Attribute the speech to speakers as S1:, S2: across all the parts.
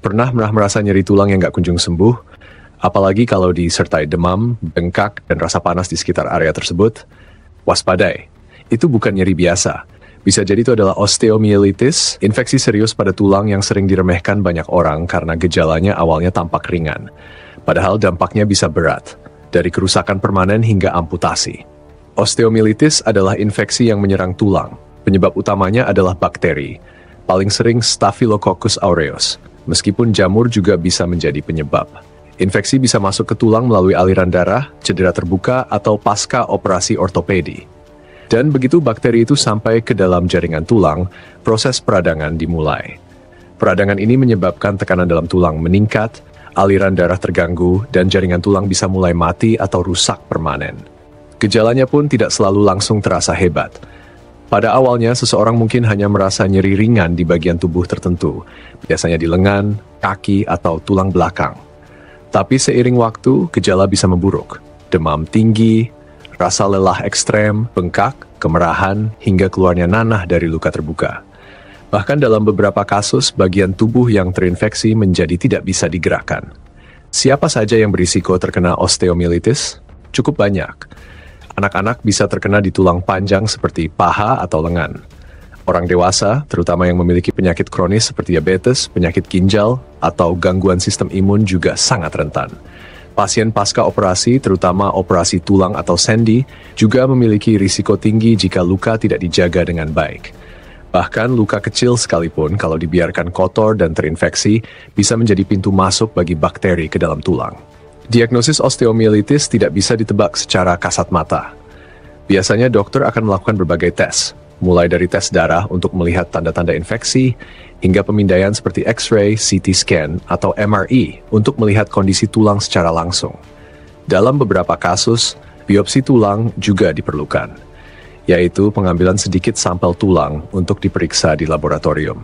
S1: Pernah merasa nyeri tulang yang nggak kunjung sembuh? Apalagi kalau disertai demam, bengkak, dan rasa panas di sekitar area tersebut? Waspadai, itu bukan nyeri biasa. Bisa jadi itu adalah osteomyelitis, infeksi serius pada tulang yang sering diremehkan banyak orang karena gejalanya awalnya tampak ringan. Padahal dampaknya bisa berat, dari kerusakan permanen hingga amputasi. Osteomyelitis adalah infeksi yang menyerang tulang. Penyebab utamanya adalah bakteri, paling sering Staphylococcus aureus. Meskipun jamur juga bisa menjadi penyebab. Infeksi bisa masuk ke tulang melalui aliran darah, cedera terbuka, atau pasca operasi ortopedi. Dan begitu bakteri itu sampai ke dalam jaringan tulang, proses peradangan dimulai. Peradangan ini menyebabkan tekanan dalam tulang meningkat, aliran darah terganggu, dan jaringan tulang bisa mulai mati atau rusak permanen. Gejalanya pun tidak selalu langsung terasa hebat. Pada awalnya, seseorang mungkin hanya merasa nyeri ringan di bagian tubuh tertentu, biasanya di lengan, kaki, atau tulang belakang. Tapi seiring waktu, gejala bisa memburuk. Demam tinggi, rasa lelah ekstrem, bengkak, kemerahan, hingga keluarnya nanah dari luka terbuka. Bahkan dalam beberapa kasus, bagian tubuh yang terinfeksi menjadi tidak bisa digerakkan. Siapa saja yang berisiko terkena osteomyelitis? Cukup banyak. Anak-anak bisa terkena di tulang panjang seperti paha atau lengan. Orang dewasa, terutama yang memiliki penyakit kronis seperti diabetes, penyakit ginjal, atau gangguan sistem imun juga sangat rentan. Pasien pasca operasi, terutama operasi tulang atau sendi, juga memiliki risiko tinggi jika luka tidak dijaga dengan baik. Bahkan luka kecil sekalipun kalau dibiarkan kotor dan terinfeksi, bisa menjadi pintu masuk bagi bakteri ke dalam tulang. Diagnosis osteomyelitis tidak bisa ditebak secara kasat mata. Biasanya dokter akan melakukan berbagai tes, mulai dari tes darah untuk melihat tanda-tanda infeksi, hingga pemindaian seperti X-ray, CT scan, atau MRI untuk melihat kondisi tulang secara langsung. Dalam beberapa kasus, biopsi tulang juga diperlukan, yaitu pengambilan sedikit sampel tulang untuk diperiksa di laboratorium.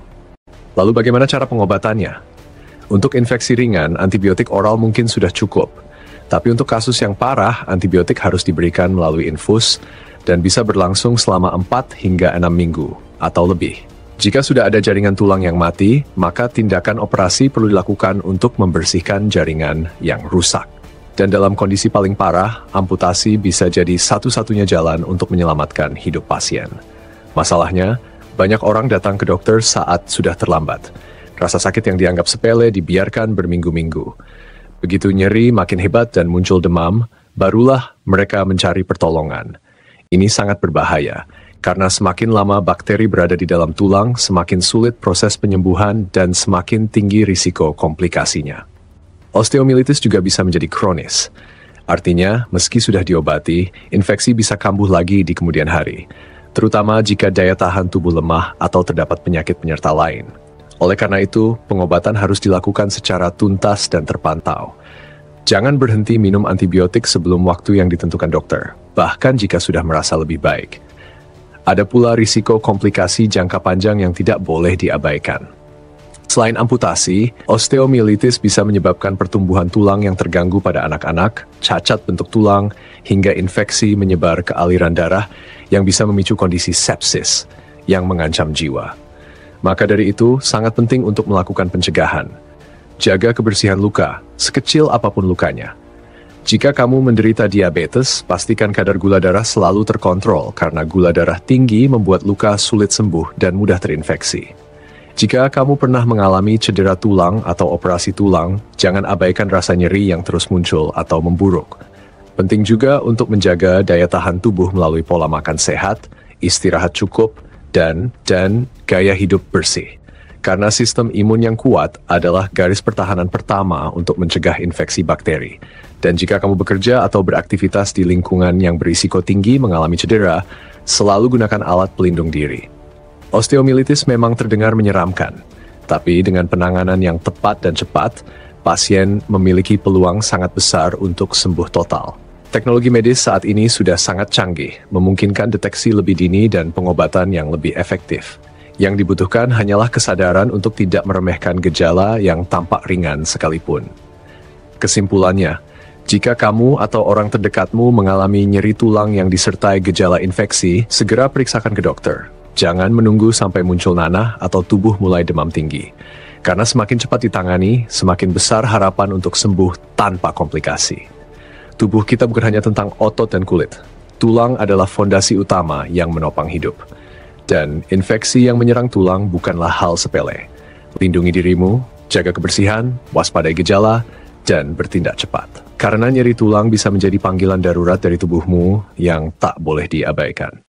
S1: Lalu bagaimana cara pengobatannya? Untuk infeksi ringan, antibiotik oral mungkin sudah cukup. Tapi untuk kasus yang parah, antibiotik harus diberikan melalui infus dan bisa berlangsung selama 4 hingga 6 minggu atau lebih. Jika sudah ada jaringan tulang yang mati, maka tindakan operasi perlu dilakukan untuk membersihkan jaringan yang rusak. Dan dalam kondisi paling parah, amputasi bisa jadi satu-satunya jalan untuk menyelamatkan hidup pasien. Masalahnya, banyak orang datang ke dokter saat sudah terlambat. Rasa sakit yang dianggap sepele dibiarkan berminggu-minggu. Begitu nyeri makin hebat dan muncul demam, barulah mereka mencari pertolongan. Ini sangat berbahaya, karena semakin lama bakteri berada di dalam tulang, semakin sulit proses penyembuhan dan semakin tinggi risiko komplikasinya. Osteomyelitis juga bisa menjadi kronis. Artinya, meski sudah diobati, infeksi bisa kambuh lagi di kemudian hari, terutama jika daya tahan tubuh lemah atau terdapat penyakit penyerta lain. Oleh karena itu, pengobatan harus dilakukan secara tuntas dan terpantau. Jangan berhenti minum antibiotik sebelum waktu yang ditentukan dokter, bahkan jika sudah merasa lebih baik. Ada pula risiko komplikasi jangka panjang yang tidak boleh diabaikan. Selain amputasi, osteomyelitis bisa menyebabkan pertumbuhan tulang yang terganggu pada anak-anak, cacat bentuk tulang, hingga infeksi menyebar ke aliran darah yang bisa memicu kondisi sepsis yang mengancam jiwa. Maka dari itu, sangat penting untuk melakukan pencegahan. Jaga kebersihan luka, sekecil apapun lukanya. Jika kamu menderita diabetes, pastikan kadar gula darah selalu terkontrol karena gula darah tinggi membuat luka sulit sembuh dan mudah terinfeksi. Jika kamu pernah mengalami cedera tulang atau operasi tulang, jangan abaikan rasa nyeri yang terus muncul atau memburuk. Penting juga untuk menjaga daya tahan tubuh melalui pola makan sehat, istirahat cukup, dan gaya hidup bersih. Karena sistem imun yang kuat adalah garis pertahanan pertama untuk mencegah infeksi bakteri. Dan jika kamu bekerja atau beraktivitas di lingkungan yang berisiko tinggi mengalami cedera, selalu gunakan alat pelindung diri. Osteomyelitis memang terdengar menyeramkan, tapi dengan penanganan yang tepat dan cepat, pasien memiliki peluang sangat besar untuk sembuh total. Teknologi medis saat ini sudah sangat canggih, memungkinkan deteksi lebih dini dan pengobatan yang lebih efektif. Yang dibutuhkan hanyalah kesadaran untuk tidak meremehkan gejala yang tampak ringan sekalipun. Kesimpulannya, jika kamu atau orang terdekatmu mengalami nyeri tulang yang disertai gejala infeksi, segera periksakan ke dokter. Jangan menunggu sampai muncul nanah atau tubuh mulai demam tinggi. Karena semakin cepat ditangani, semakin besar harapan untuk sembuh tanpa komplikasi. Tubuh kita bukan hanya tentang otot dan kulit. Tulang adalah fondasi utama yang menopang hidup. Dan infeksi yang menyerang tulang bukanlah hal sepele. Lindungi dirimu, jaga kebersihan, waspadai gejala, dan bertindak cepat. Karena nyeri tulang bisa menjadi panggilan darurat dari tubuhmu yang tak boleh diabaikan.